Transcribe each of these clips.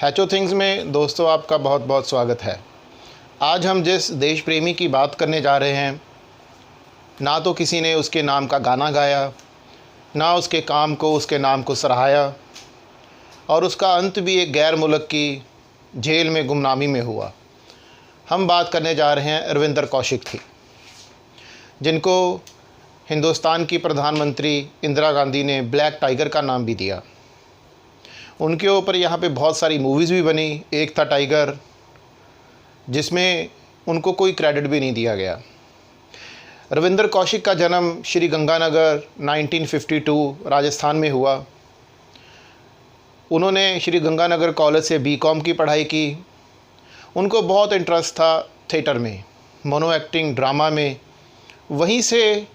हैचो things में दोस्तों आपका बहुत बहुत स्वागत है। आज हम जिस देश प्रेमी की बात करने जा रहे हैं, ना तो किसी ने उसके नाम का गाना गाया, ना उसके काम को उसके नाम को सराहाया, और उसका अंत भी एक गैर मुल्क की जेल में गुमनामी में हुआ। हम बात करने जा रहे हैं रविंदर कौशिक की, जिनको हिंदुस्तान की प्रधानमंत्री इंदिरा गांधी ने ब्लैक टाइगर का नाम भी दिया। उनके ऊपर यहाँ पे बहुत सारी मूवीज़ भी बनी। एक था टाइगर, जिसमें उनको कोई क्रेडिट भी नहीं दिया गया। रविंदर कौशिक का जन्म श्री गंगानगर 1952 राजस्थान में हुआ। उन्होंने श्री गंगानगर कॉलेज से बीकॉम की पढ़ाई की। उनको बहुत इंटरेस्ट था थिएटर में, मोनो एक्टिंग, ड्रामा में। वहीं से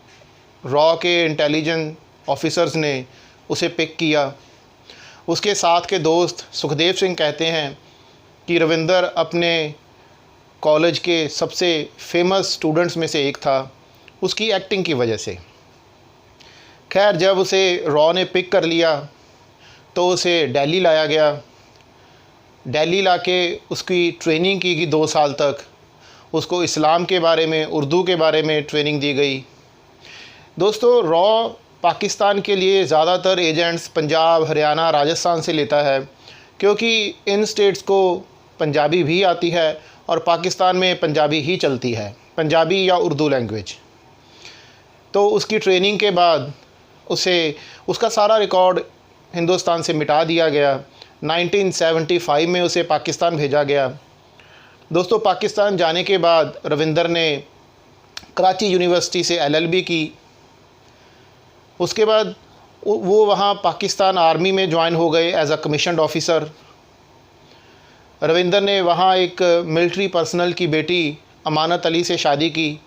रॉ के इंटेलिजेंस ऑफिसर्स ने उसे पिक किया। उसके साथ के दोस्त सुखदेव सिंह कहते हैं कि रविंदर अपने कॉलेज के सबसे फेमस स्टूडेंट्स में से एक था, उसकी एक्टिंग की वजह से। खैर, जब उसे रॉ ने पिक कर लिया तो उसे दिल्ली लाया गया। दिल्ली लाके उसकी ट्रेनिंग की गई 2 साल तक। उसको इस्लाम के बारे में, उर्दू के बारे में ट्रेनिंग दी गई। दोस्तों, रॉ पाकिस्तान के लिए ज़्यादातर एजेंट्स पंजाब, हरियाणा, राजस्थान से लेता है, क्योंकि इन स्टेट्स को पंजाबी भी आती है और पाकिस्तान में पंजाबी ही चलती है, पंजाबी या उर्दू लैंग्वेज। तो उसकी ट्रेनिंग के बाद उसका सारा रिकॉर्ड हिंदुस्तान से मिटा दिया गया। 1975 में उसे पाकिस्तान भेजा गया। दोस्तों, पाकिस्तान जाने के बाद रविंदर ने कराची यूनिवर्सिटी से LLB की। उसके बाद वो वहाँ पाकिस्तान आर्मी में ज्वाइन हो गए as a commissioned officer. Ravinder ने वहाँ एक मिलिट्री पर्सनल की बेटी अमानत अली से शादी की।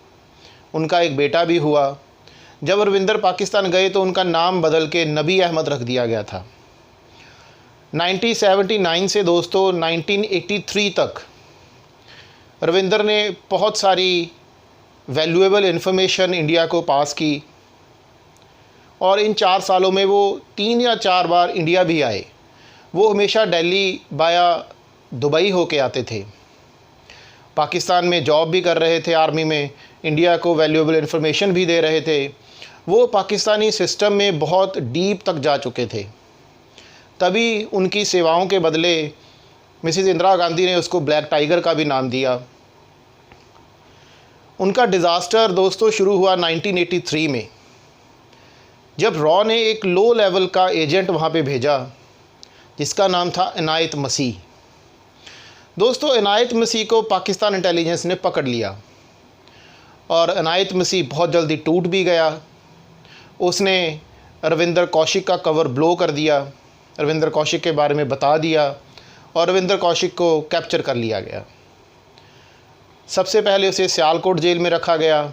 उनका एक बेटा भी हुआ। जब रविंदर पाकिस्तान गए तो उनका नाम बदल के नबी अहमद रख दिया गया था। 1979 से दोस्तों 1983 तक रविंदर ने बहुत सारी वैल्यूएबल इन्फॉर्मेशन इंडिया को पास की, और इन 4 सालों में वो 3 या 4 बार इंडिया भी आए। वो हमेशा दिल्ली बाया दुबई होके आते थे। पाकिस्तान में जॉब भी कर रहे थे आर्मी में, इंडिया को वैल्यूएबल इन्फॉर्मेशन भी दे रहे थे। वो पाकिस्तानी सिस्टम में बहुत डीप तक जा चुके थे। तभी उनकी सेवाओं के बदले मिसेस इंदिरा गांधी ने उसको ब्लैक टाइगर का भी नाम दिया। उनका डिज़ास्टर दोस्तों शुरू हुआ 1983 में, जब रॉ ने एक लो लेवल का एजेंट वहाँ पे भेजा, जिसका नाम था इनायत मसीह। दोस्तों, इनायत मसीह को पाकिस्तान इंटेलिजेंस ने पकड़ लिया, और इनायत मसीह बहुत जल्दी टूट भी गया। उसने रविंदर कौशिक का कवर ब्लो कर दिया, रविंदर कौशिक के बारे में बता दिया, और रविंदर कौशिक को कैप्चर कर लिया गया। सबसे पहले उसे सियालकोट जेल में रखा गया।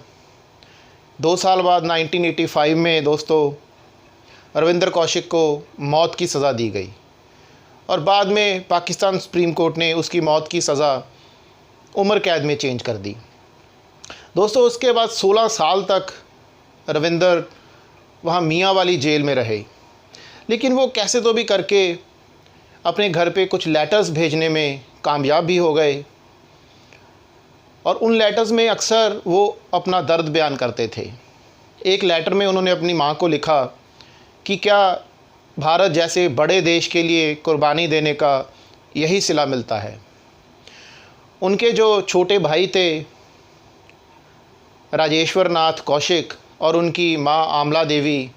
2 साल बाद 1985 में दोस्तों रविंदर कौशिक को मौत की सज़ा दी गई, और बाद में पाकिस्तान सुप्रीम कोर्ट ने उसकी मौत की सज़ा उम्र कैद में चेंज कर दी। दोस्तों, उसके बाद 16 साल तक रविंदर वहाँ मियाँ वाली जेल में रहे, लेकिन वो कैसे तो भी करके अपने घर पे कुछ लेटर्स भेजने में कामयाब भी हो गए, और उन लेटर्स में अक्सर वो अपना दर्द बयान करते थे। एक लेटर में उन्होंने अपनी माँ को लिखा कि क्या भारत जैसे बड़े देश के लिए कुर्बानी देने का यही सिला मिलता है। उनके जो छोटे भाई थे राजेश्वर नाथ कौशिक और उनकी माँ आमला देवी,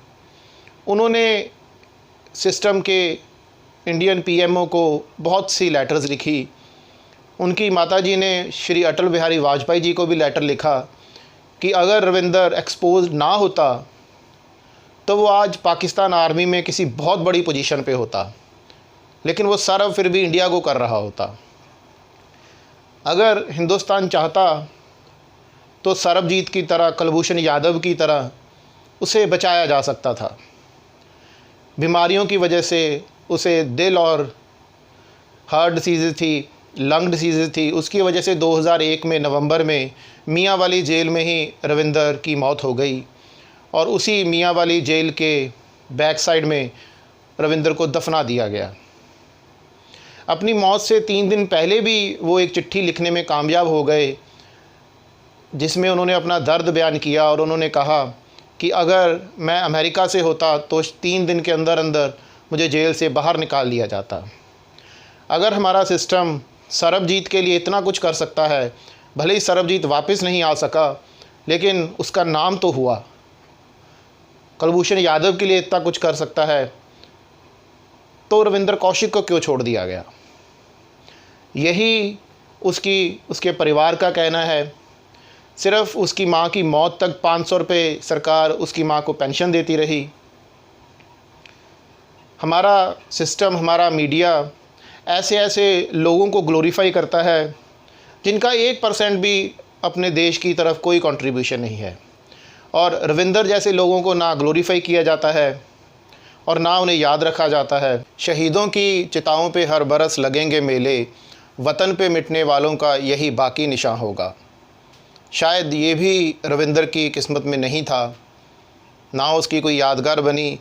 उन्होंने सिस्टम के इंडियन PMO को बहुत सी लेटर्स लिखी। उनकी माताजी ने श्री अटल बिहारी वाजपेयी जी को भी लेटर लिखा कि अगर रविंदर एक्सपोज ना होता तो वो आज पाकिस्तान आर्मी में किसी बहुत बड़ी पोजीशन पे होता, लेकिन वो सर्व फिर भी इंडिया को कर रहा होता। अगर हिंदुस्तान चाहता तो सरबजीत की तरह, कुलभूषण यादव की तरह उसे बचाया जा सकता था। बीमारियों की वजह से उसे दिल और हार्ट डिसीज़ थी, लंग डिसीज़ थी। उसकी वजह से 2001 में नवंबर में मियाँ वाली जेल में ही रविंदर की मौत हो गई, और उसी मियाँ वाली जेल के बैक साइड में रविंदर को दफना दिया गया। अपनी मौत से 3 दिन पहले भी वो एक चिट्ठी लिखने में कामयाब हो गए, जिसमें उन्होंने अपना दर्द बयान किया और उन्होंने कहा कि अगर मैं अमेरिका से होता तो 3 दिन के अंदर अंदर मुझे जेल से बाहर निकाल लिया जाता। अगर हमारा सिस्टम सरबजीत के लिए इतना कुछ कर सकता है, भले ही सरबजीत वापस नहीं आ सका, लेकिन उसका नाम तो हुआ। कुलभूषण यादव के लिए इतना कुछ कर सकता है, तो रविंदर कौशिक को क्यों छोड़ दिया गया? यही उसके परिवार का कहना है। सिर्फ़ उसकी माँ की मौत तक 500 रुपये सरकार उसकी माँ को पेंशन देती रही। हमारा सिस्टम, हमारा मीडिया ऐसे ऐसे लोगों को ग्लोरीफाई करता है जिनका 1% भी अपने देश की तरफ कोई कंट्रीब्यूशन नहीं है, और रविंदर जैसे लोगों को ना ग्लोरीफाई किया जाता है और ना उन्हें याद रखा जाता है। शहीदों की चिताओं पे हर बरस लगेंगे मेले, वतन पे मिटने वालों का यही बाकी निशान होगा। शायद ये भी रविंदर की किस्मत में नहीं था, ना उसकी कोई यादगार बनी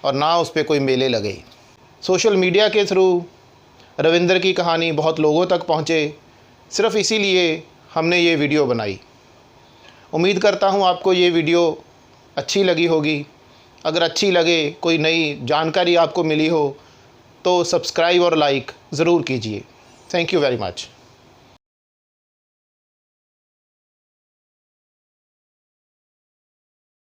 और ना उस पर कोई मेले लगे। सोशल मीडिया के थ्रू रविंदर की कहानी बहुत लोगों तक पहुँचे, सिर्फ़ इसीलिए हमने ये वीडियो बनाई। उम्मीद करता हूँ आपको ये वीडियो अच्छी लगी होगी। अगर अच्छी लगे, कोई नई जानकारी आपको मिली हो, तो सब्सक्राइब और लाइक ज़रूर कीजिए। Thank you very much.